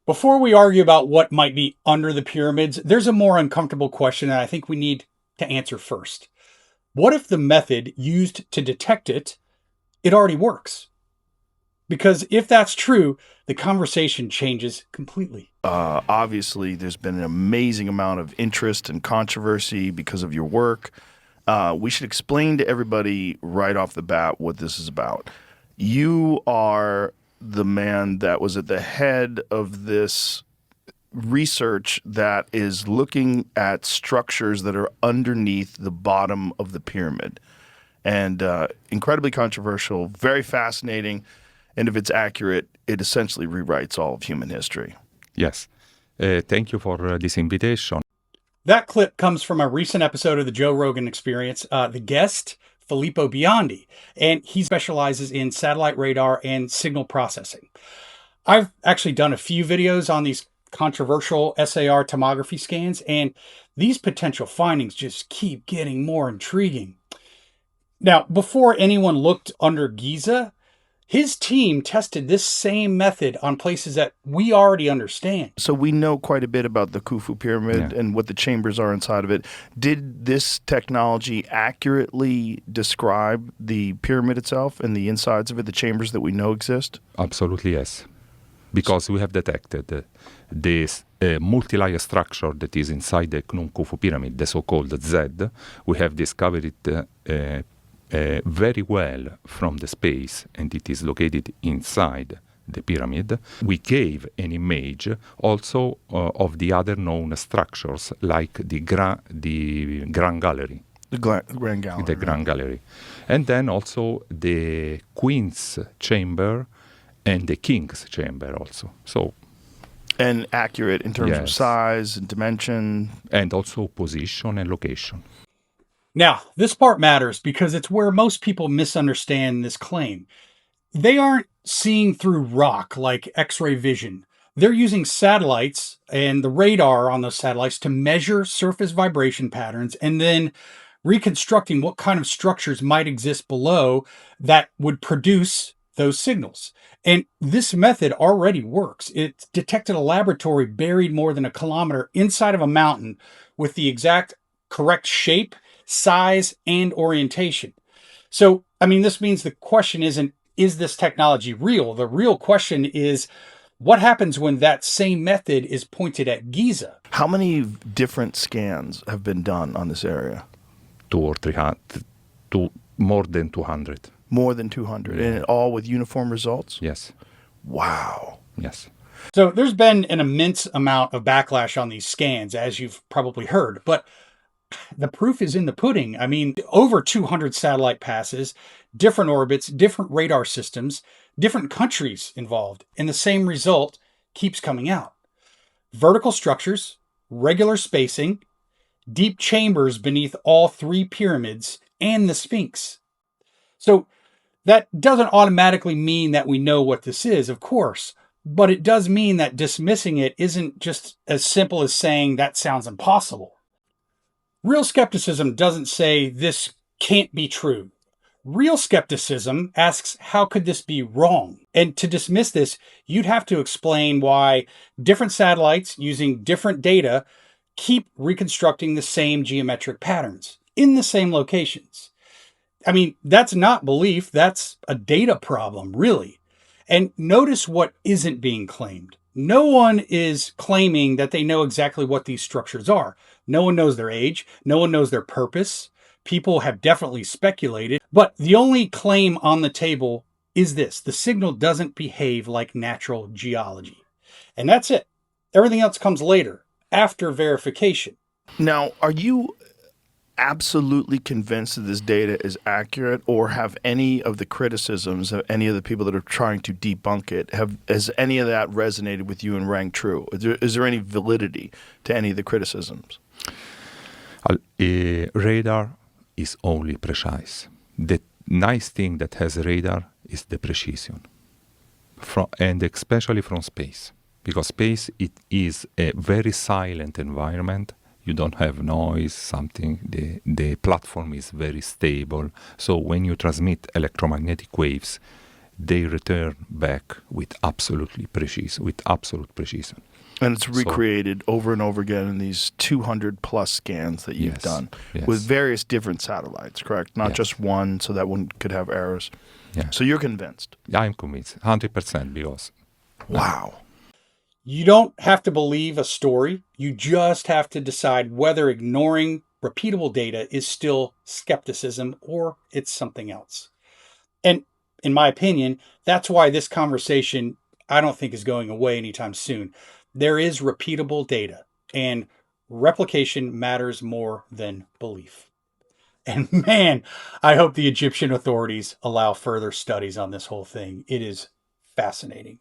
Before we argue about what might be under the pyramids, there's a more uncomfortable question that I think we need to answer first. What if the method used to detect it already works? Because if that's true, the conversation changes completely. Obviously, there's been an amazing amount of interest and controversy because of your work. We should explain to everybody right off the bat what this is about. You are the man that was at the head of this research that is looking at structures that are underneath the bottom of the pyramid. And incredibly controversial, very fascinating. And if it's accurate, it essentially rewrites all of human history. Yes. Thank you for this invitation. That clip comes from a recent episode of the Joe Rogan Experience. The guest, Filippo Biondi, and he specializes in satellite radar and signal processing. I've actually done a few videos on these controversial SAR tomography scans, and these potential findings just keep getting more intriguing. Now, before anyone looked under Giza, his team tested this same method on places that we already understand. So we know quite a bit about the Khufu pyramid and what the chambers are inside of it. Did this technology accurately describe the pyramid itself and the insides of it, the chambers that we know exist? Absolutely, yes. Because we have detected this multi-layer structure that is inside the Khufu pyramid, the so-called Z. We have discovered it very well from the space, and it is located inside the pyramid. We gave an image also of the other known structures, like the Grand Gallery. The Grand Gallery. The Grand Gallery. And then also the Queen's Chamber and the King's Chamber also. So, and accurate in terms of size and dimension. And also position and location. Now, this part matters because it's where most people misunderstand this claim. They aren't seeing through rock like X-ray vision. They're using satellites and the radar on those satellites to measure surface vibration patterns and then reconstructing what kind of structures might exist below that would produce those signals. And this method already works. It detected a laboratory buried more than a kilometer inside of a mountain with the exact correct shape, size, and orientation. So, this means the question isn't, is this technology real? The real question is, what happens when that same method is pointed at Giza? How many different scans have been done on this area? 200 or 300, more than 200. More than 200, and all with uniform results? Yes. Wow. Yes. So there's been an immense amount of backlash on these scans, as you've probably heard, but the proof is in the pudding. Over 200 satellite passes, different orbits, different radar systems, different countries involved, and the same result keeps coming out. Vertical structures, regular spacing, deep chambers beneath all three pyramids, and the Sphinx. So that doesn't automatically mean that we know what this is, of course, but it does mean that dismissing it isn't just as simple as saying that sounds impossible. Real skepticism doesn't say this can't be true. Real skepticism asks, how could this be wrong? And to dismiss this, you'd have to explain why different satellites using different data keep reconstructing the same geometric patterns in the same locations. That's not belief, that's a data problem, really. And notice what isn't being claimed. No one is claiming that they know exactly what these structures are. No one knows their age. No one knows their purpose. People have definitely speculated. But the only claim on the table is this: the signal doesn't behave like natural geology. And that's it. Everything else comes later, after verification. Now, are you absolutely convinced that this data is accurate, or have any of the criticisms of any of the people that are trying to debunk it, has any of that resonated with you and rang true? Is there any validity to any of the criticisms? Radar is only precise. The nice thing that has radar is the precision, and especially from space, because space, it is a very silent environment. You don't have noise, the platform is very stable. So when you transmit electromagnetic waves, they return back with absolute precision. And it's recreated over and over again in these 200 plus scans that you've done with various different satellites, correct? Not just one, so that one could have errors. Yeah. So you're convinced? I'm convinced, 100%, because... Wow. You don't have to believe a story. You just have to decide whether ignoring repeatable data is still skepticism or it's something else. And in my opinion, that's why this conversation, I don't think, is going away anytime soon. There is repeatable data, and replication matters more than belief. And man, I hope the Egyptian authorities allow further studies on this whole thing. It is fascinating.